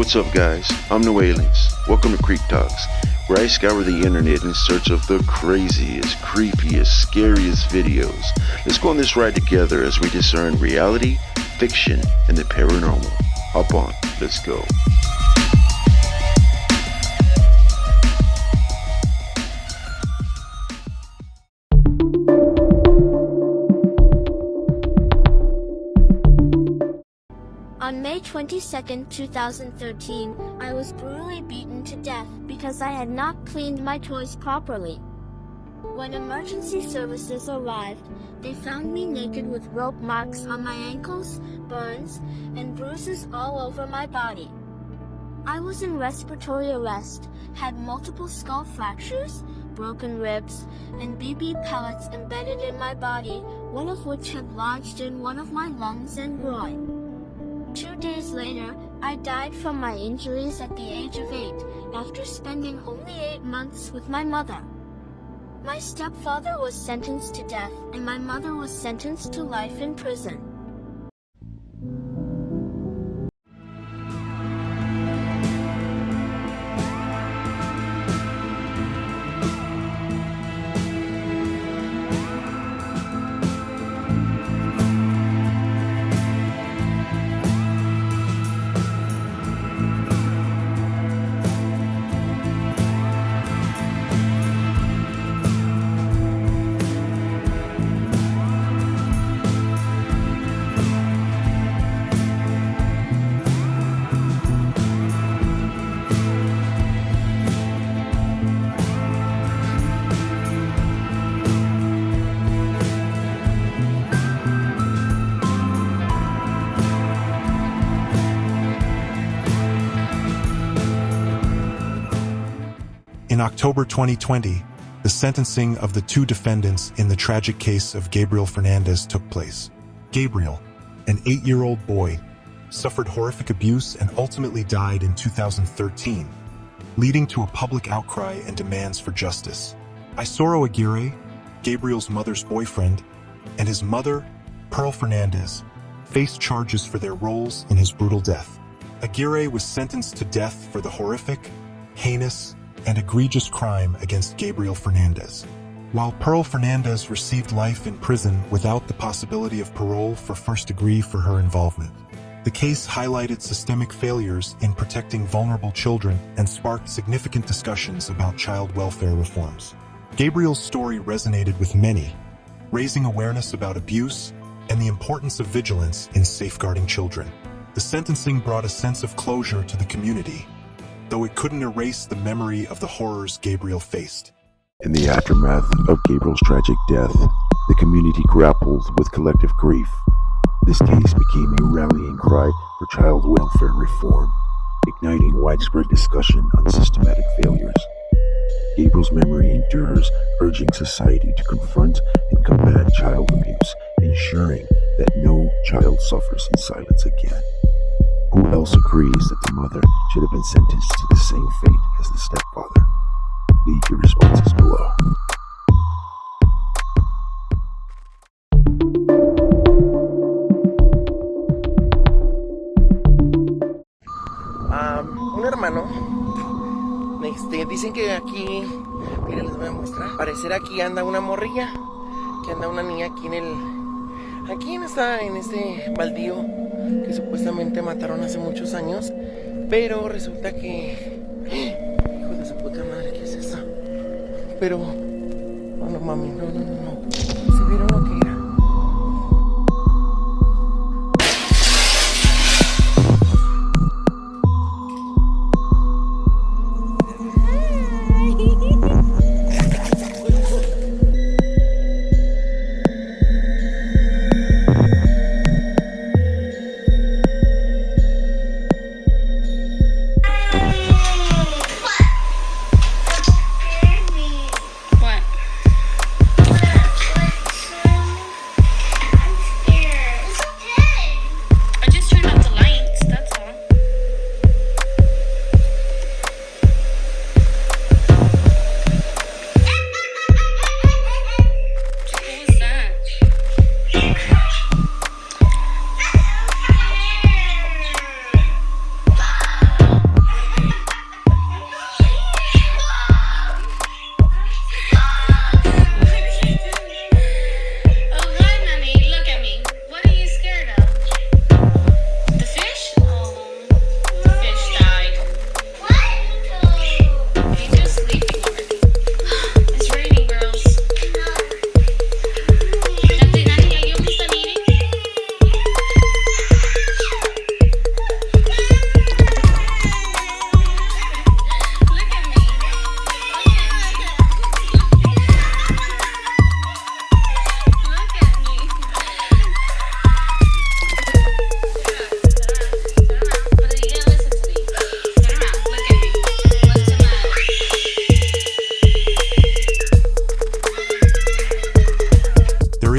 What's up, guys? I'm the Aliens. Welcome to Creeptoks, where I scour the internet in search of the craziest, creepiest, scariest videos. Let's go on this ride together as we discern reality, fiction, and the paranormal. Hop on, let's go. On May 22, 2013, I was brutally beaten to death because I had not cleaned my toys properly. When emergency services arrived, they found me naked with rope marks on my ankles, burns, and bruises all over my body. I was in respiratory arrest, had multiple skull fractures, broken ribs, and BB pellets embedded in my body, one of which had lodged in one of my lungs and groin. 2 days later, I died from my injuries at the age of 8, after spending only 8 months with my mother. My stepfather was sentenced to death, and my mother was sentenced to life in prison. In October 2020, the sentencing of the 2 defendants in the tragic case of Gabriel Fernandez took place. Gabriel, an 8-year-old boy, suffered horrific abuse and ultimately died in 2013, leading to a public outcry and demands for justice. Isoro Aguirre, Gabriel's mother's boyfriend, and his mother, Pearl Fernandez, faced charges for their roles in his brutal death. Aguirre was sentenced to death for the horrific, heinous, and egregious crime against Gabriel Fernandez, while Pearl Fernandez received life in prison without the possibility of parole for first degree for her involvement. The case highlighted systemic failures in protecting vulnerable children and sparked significant discussions about child welfare reforms. Gabriel's story resonated with many, raising awareness about abuse and the importance of vigilance in safeguarding children. The sentencing brought a sense of closure to the community, though it couldn't erase the memory of the horrors Gabriel faced. In the aftermath of Gabriel's tragic death, the community grappled with collective grief. This case became a rallying cry for child welfare reform, igniting widespread discussion on systematic failures. Gabriel's memory endures, urging society to confront and combat child abuse, ensuring that no child suffers in silence again. Who else agrees that the mother should have been sentenced to the same fate as the stepfather? Leave your responses below. Un hermano, dicen que aquí, miren, les voy a mostrar. Parecer aquí anda una morrilla, que anda una niña aquí en este baldío que supuestamente mataron hace muchos años, pero resulta que, hijo de su puta madre, ¿qué es eso? Pero, no mami, no, ¿se vieron lo que era?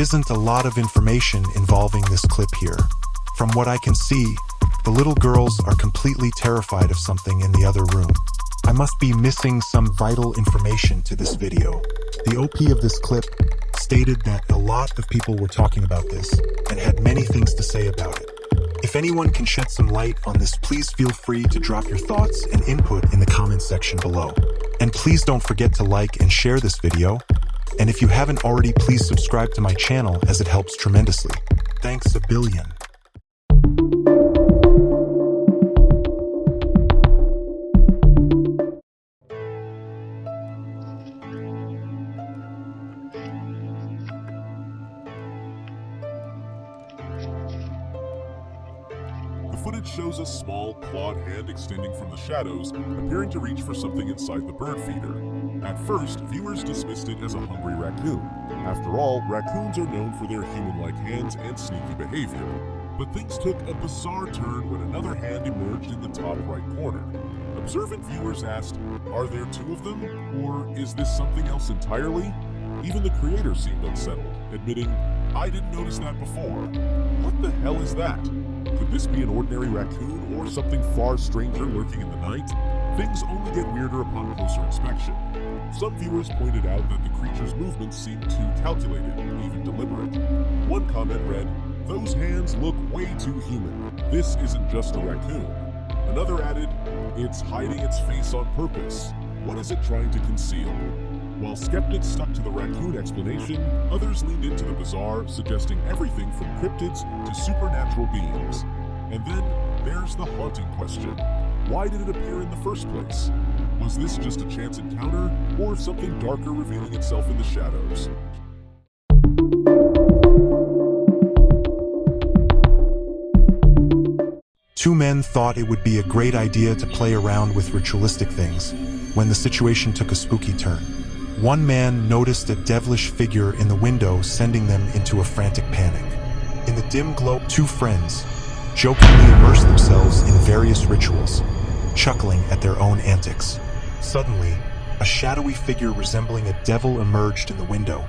isn't a lot of information involving this clip here. From what I can see, the little girls are completely terrified of something in the other room. I must be missing some vital information to this video. The OP of this clip stated that a lot of people were talking about this and had many things to say about it. If anyone can shed some light on this, please feel free to drop your thoughts and input in the comments section below. And please don't forget to like and share this video. And if you haven't already, please subscribe to my channel as it helps tremendously. Thanks a billion. The footage shows a small, clawed hand extending from the shadows, appearing to reach for something inside the bird feeder. At first, viewers dismissed it as a hungry raccoon. After all, raccoons are known for their human-like hands and sneaky behavior. But things took a bizarre turn when another hand emerged in the top right corner. Observant viewers asked, are there two of them? Or is this something else entirely? Even the creator seemed unsettled, admitting, I didn't notice that before. What the hell is that? Could this be an ordinary raccoon or something far stranger lurking in the night? Things only get weirder upon closer inspection. Some viewers pointed out that the creature's movements seemed too calculated, even deliberate. One comment read, those hands look way too human. This isn't just a raccoon. Another added, it's hiding its face on purpose. What is it trying to conceal? While skeptics stuck to the raccoon explanation, others leaned into the bizarre, suggesting everything from cryptids to supernatural beings. And then there's the haunting question. Why did it appear in the first place? Was this just a chance encounter, or something darker revealing itself in the shadows? Two men thought it would be a great idea to play around with ritualistic things when the situation took a spooky turn. One man noticed a devilish figure in the window, sending them into a frantic panic. In the dim glow, two friends jokingly immersed themselves in various rituals, chuckling at their own antics. Suddenly, a shadowy figure resembling a devil emerged in the window,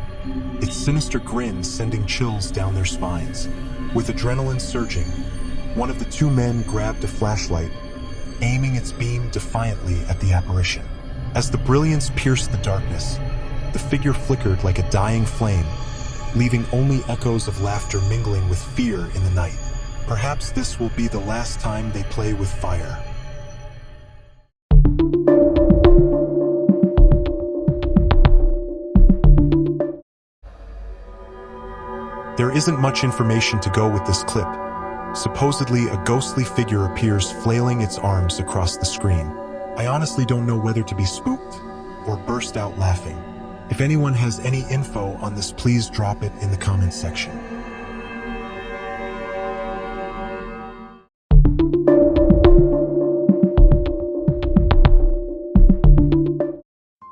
its sinister grin sending chills down their spines. With adrenaline surging, one of the two men grabbed a flashlight, aiming its beam defiantly at the apparition. As the brilliance pierced the darkness, the figure flickered like a dying flame, leaving only echoes of laughter mingling with fear in the night. Perhaps this will be the last time they play with fire. There isn't much information to go with this clip. Supposedly, a ghostly figure appears flailing its arms across the screen. I honestly don't know whether to be spooked or burst out laughing. If anyone has any info on this, please drop it in the comments section.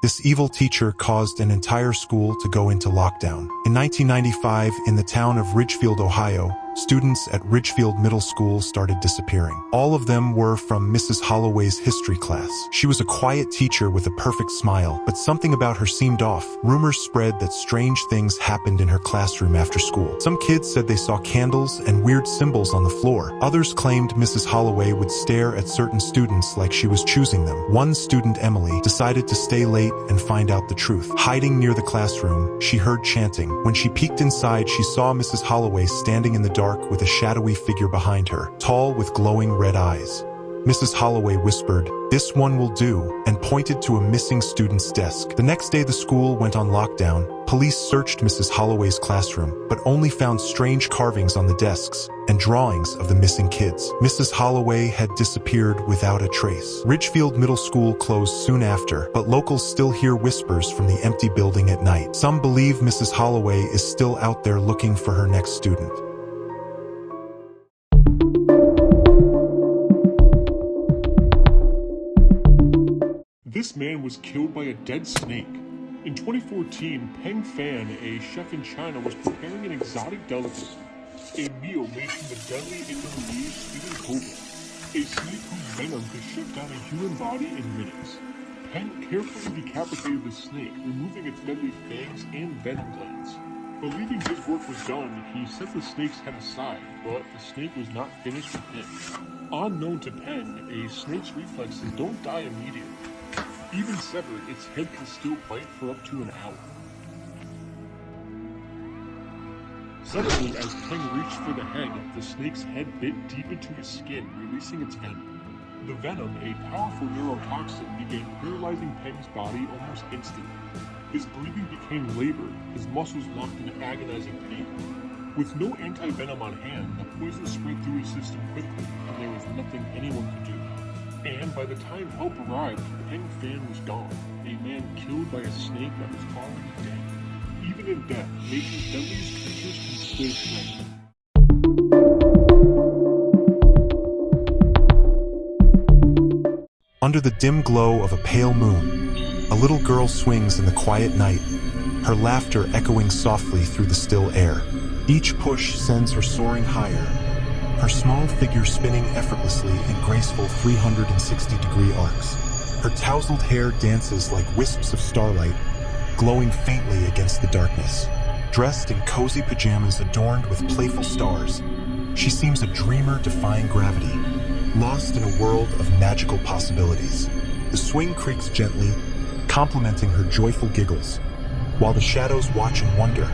This evil teacher caused an entire school to go into lockdown. In 1995, in the town of Ridgefield, Ohio, students at Ridgefield Middle School started disappearing. All of them were from Mrs. Holloway's history class. She was a quiet teacher with a perfect smile, but something about her seemed off. Rumors spread that strange things happened in her classroom after school. Some kids said they saw candles and weird symbols on the floor. Others claimed Mrs. Holloway would stare at certain students like she was choosing them. One student, Emily, decided to stay late and find out the truth. Hiding near the classroom, she heard chanting. When she peeked inside, she saw Mrs. Holloway standing in the dark with a shadowy figure behind her, tall with glowing red eyes. Mrs. Holloway whispered, "This one will do," and pointed to a missing student's desk. The next day the school went on lockdown. Police searched Mrs. Holloway's classroom, but only found strange carvings on the desks and drawings of the missing kids. Mrs. Holloway had disappeared without a trace. Ridgefield Middle School closed soon after, but locals still hear whispers from the empty building at night. Some believe Mrs. Holloway is still out there looking for her next student. This man was killed by a dead snake. In 2014, Peng Fan, a chef in China, was preparing an exotic delicacy, a meal made from the deadly Indonesian speaking cobra, a snake whose venom could shut down a human body in minutes. Peng carefully decapitated the snake, removing its deadly fangs and venom glands. Believing his work was done, he set the snake's head aside, but the snake was not finished with him. Unknown to Penn, a snake's reflexes don't die immediately. Even severed, its head can still bite for up to an hour. Suddenly, as Penn reached for the head, the snake's head bit deep into his skin, releasing its venom. The venom, a powerful neurotoxin, began paralyzing Penn's body almost instantly. His breathing became labored, his muscles locked in agonizing pain. With no anti-venom on hand, the poison spread through his system quickly, and there was nothing anyone could do. And by the time help arrived, Penn Fan was gone, a man killed by a snake that was already dead. Even in death, nature's deadliest creatures can still shine. Under the dim glow of a pale moon, a little girl swings in the quiet night, her laughter echoing softly through the still air. Each push sends her soaring higher, her small figure spinning effortlessly in graceful 360-degree arcs. Her tousled hair dances like wisps of starlight, glowing faintly against the darkness. Dressed in cozy pajamas adorned with playful stars, she seems a dreamer defying gravity, lost in a world of magical possibilities. The swing creaks gently, complementing her joyful giggles, while the shadows watch in wonder,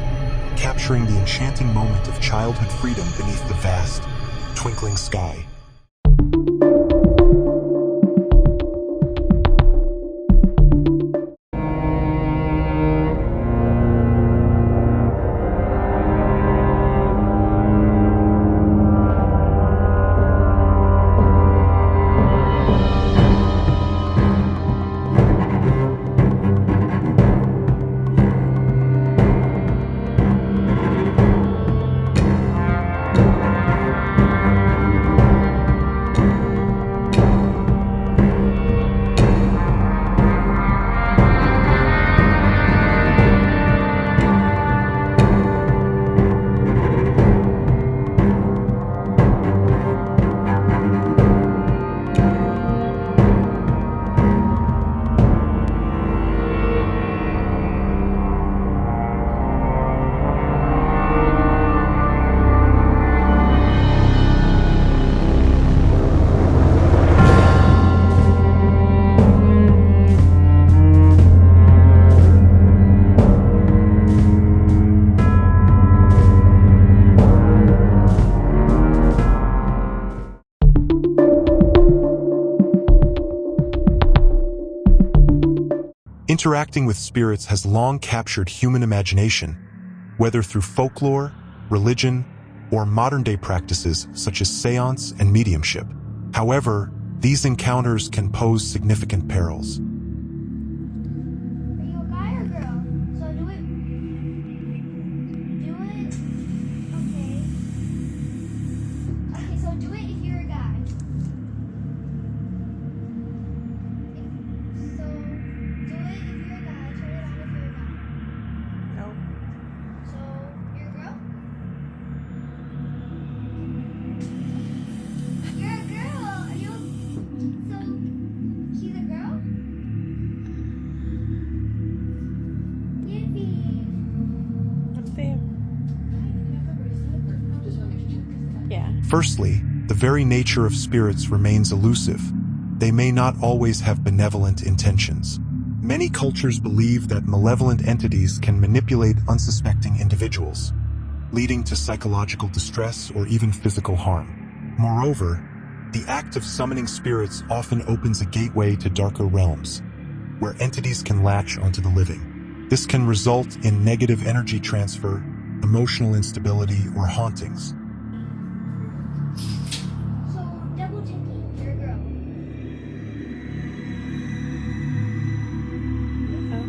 capturing the enchanting moment of childhood freedom beneath the vast, twinkling sky. Interacting with spirits has long captured human imagination, whether through folklore, religion, or modern-day practices such as seance and mediumship. However, these encounters can pose significant perils. Are you a guy or girl? So do it. Do it. Okay. Okay, so do it if you're a guy. So do it if you're a guy. Turn it on if you're a guy. No. So you're a girl? You're a girl. Are you? So she's a girl? Yippee. Let's see. Yeah. Firstly, the very nature of spirits remains elusive. They may not always have benevolent intentions. Many cultures believe that malevolent entities can manipulate unsuspecting individuals, leading to psychological distress or even physical harm. Moreover, the act of summoning spirits often opens a gateway to darker realms, where entities can latch onto the living. This can result in negative energy transfer, emotional instability, or hauntings. So double checking. You're a girl. Oh,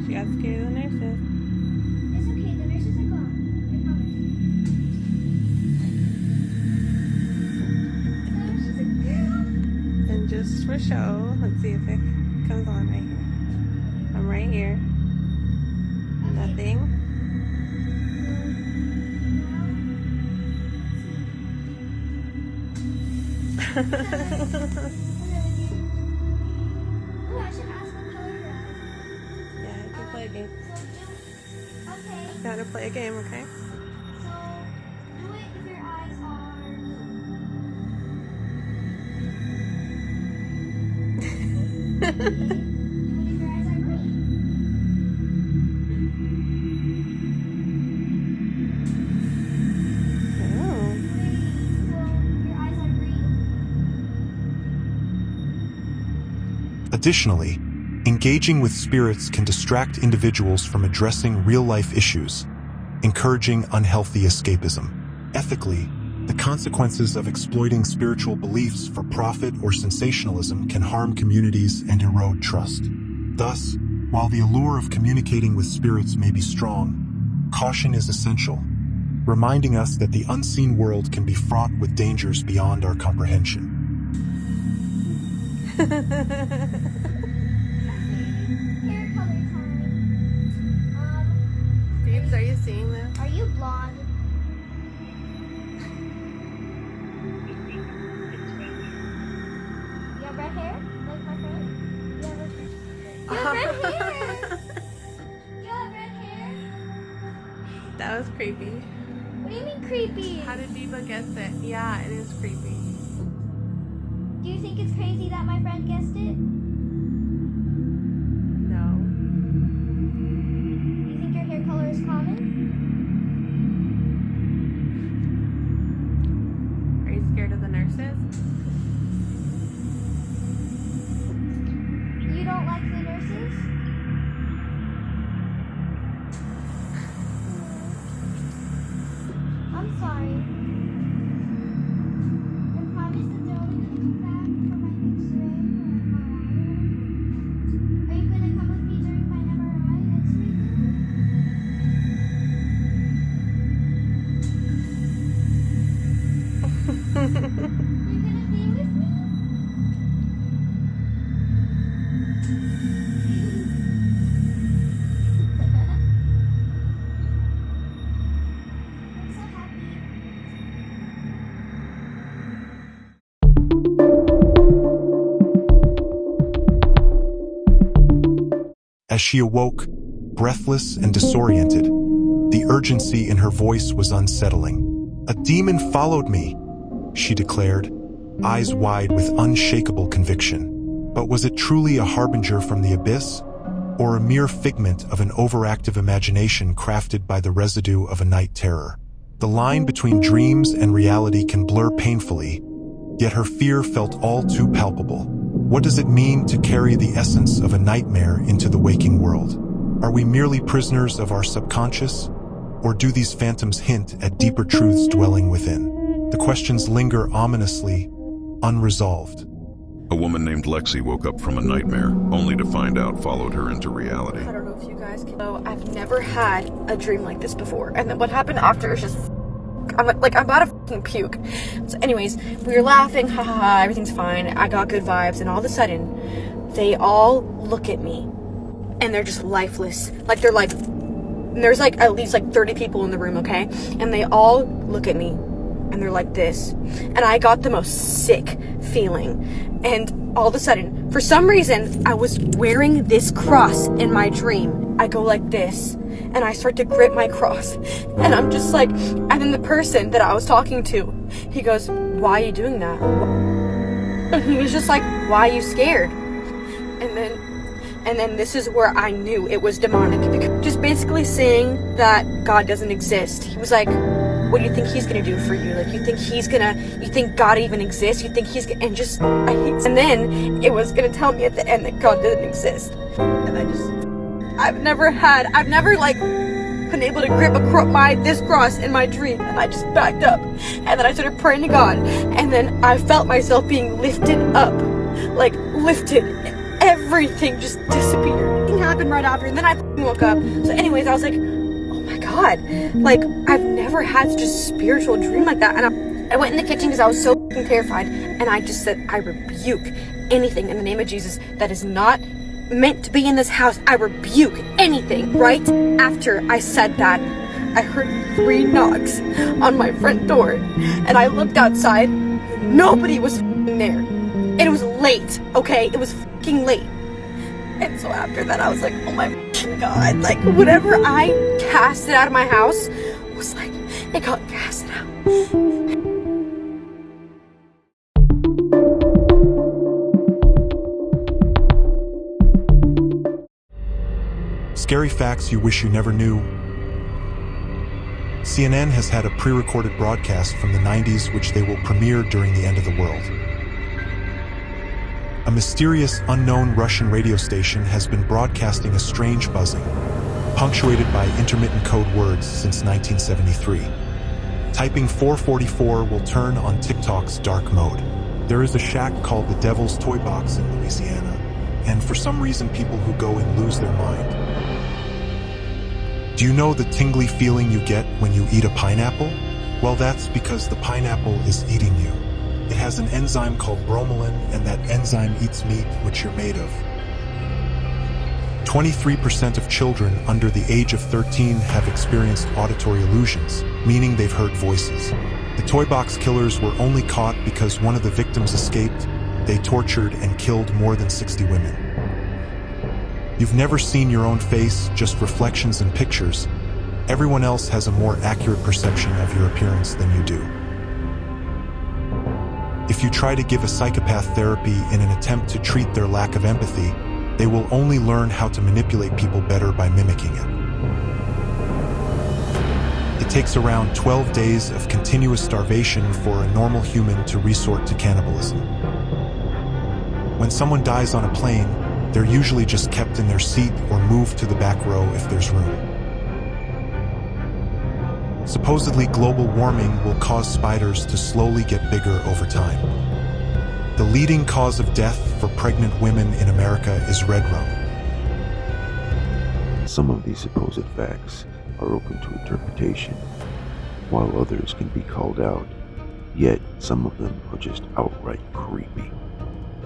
she got scared of the nurses. It's okay. The nurses are gone. I promise. So she's a girl. And just for show, let's see if it comes on right here. I'm right here. Nothing. Oh, I should ask what color her eyes Yeah, you can play a game. are. So do. I'm gonna play a game, okay? Additionally, engaging with spirits can distract individuals from addressing real-life issues, encouraging unhealthy escapism. Ethically, the consequences of exploiting spiritual beliefs for profit or sensationalism can harm communities and erode trust. Thus, while the allure of communicating with spirits may be strong, caution is essential, reminding us that the unseen world can be fraught with dangers beyond our comprehension. Hair color time. Babes, are you seeing this? Are you blonde? You have red hair? Like my friend? You have red hair? You have red hair? That was creepy. What do you mean creepy? How did Biba guess it? Yeah, it is creepy. Do you think it's crazy that my friend guessed it? No. Do you think your hair color is common? Are you scared of the nurses? You don't like the nurses? I'm sorry. I promise that they're only gonna come back for my X-ray or MRI. Are you gonna come with me during my MRI X-ray? You're gonna be with me? I'm so happy. As she awoke, breathless and disoriented, the urgency in her voice was unsettling. "A demon followed me," she declared, eyes wide with unshakable conviction. But was it truly a harbinger from the abyss, or a mere figment of an overactive imagination crafted by the residue of a night terror? The line between dreams and reality can blur painfully, yet her fear felt all too palpable. What does it mean to carry the essence of a nightmare into the waking world? Are we merely prisoners of our subconscious, or do these phantoms hint at deeper truths dwelling within? The questions linger ominously, unresolved. A woman named Lexi woke up from a nightmare, only to find out followed her into reality. I don't know if you guys can know, I've never had a dream like this before. And then what happened after is just, I'm about to fucking puke. So anyways, we were laughing, ha ha ha, everything's fine. I got good vibes, and all of a sudden, they all look at me, and they're just lifeless. Like, they're like, there's like at least like 30 people in the room, okay? And they all look at me, and they're like this. And I got the most sick feeling. And all of a sudden, for some reason, I was wearing this cross in my dream. I go like this, and I start to grip my cross. And I'm just like, and then the person that I was talking to, he goes, "Why are you doing that?" And he was just like, "Why are you scared?" And then this is where I knew it was demonic. Just basically saying that God doesn't exist. He was like, "What do you think he's gonna do for you? Like, you think God even exists? You think he's gonna," and then it was gonna tell me at the end that God didn't exist. And I've never like been able to grip this cross in my dream, and I just backed up, and then I started praying to God, and then I felt myself being lifted up, like lifted. Everything just disappeared. Nothing happened right after, and then I woke up. So anyways, I was like, oh my God, like, I've never had such a spiritual dream like that. And I went in the kitchen because I was so terrified, and I just said, I rebuke anything in the name of Jesus that is not meant to be in this house. I rebuke anything. Right after I said that, I heard 3 knocks on my front door, and I looked outside. Nobody was there. And it was late, okay? It was late. And so after that, I was like, oh my God, like, whatever I cast it out of my house was like, it got cast out. Scary facts you wish you never knew. CNN has had a pre-recorded broadcast from the 90s which they will premiere during the end of the world. A mysterious, unknown Russian radio station has been broadcasting a strange buzzing, punctuated by intermittent code words since 1973. Typing 444 will turn on TikTok's dark mode. There is a shack called the Devil's Toy Box in Louisiana, and for some reason people who go in lose their mind. Do you know the tingly feeling you get when you eat a pineapple? Well, that's because the pineapple is eating you. It has an enzyme called bromelain, and that enzyme eats meat, which you're made of. 23% of children under the age of 13 have experienced auditory illusions, meaning they've heard voices. The toy box killers were only caught because one of the victims escaped. They tortured and killed more than 60 women. You've never seen your own face, just reflections in pictures. Everyone else has a more accurate perception of your appearance than you do. If you try to give a psychopath therapy in an attempt to treat their lack of empathy, they will only learn how to manipulate people better by mimicking it. It takes around 12 days of continuous starvation for a normal human to resort to cannibalism. When someone dies on a plane, they're usually just kept in their seat or moved to the back row if there's room. Supposedly, global warming will cause spiders to slowly get bigger over time. The leading cause of death for pregnant women in America is red rum. Some of these supposed facts are open to interpretation, while others can be called out, yet some of them are just outright creepy.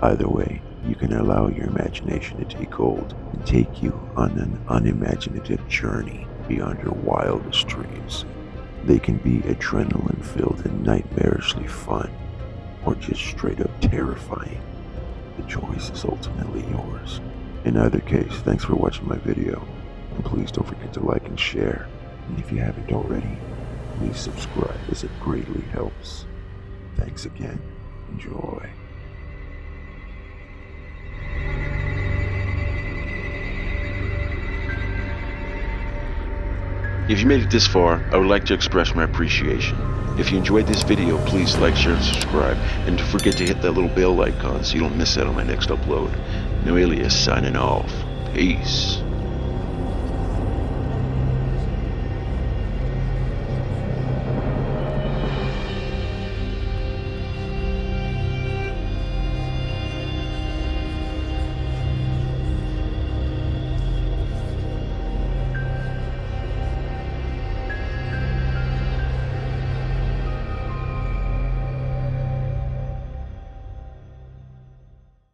Either way, you can allow your imagination to take hold and take you on an unimaginative journey beyond your wildest dreams. They can be adrenaline-filled and nightmarishly fun, or just straight up terrifying. The choice is ultimately yours. In either case, thanks for watching my video, and please don't forget to like and share. And if you haven't already, please subscribe as it greatly helps. Thanks again. Enjoy. If you made it this far, I would like to express my appreciation. If you enjoyed this video, please like, share, and subscribe. And don't forget to hit that little bell icon so you don't miss out on my next upload. No Alias signing off. Peace.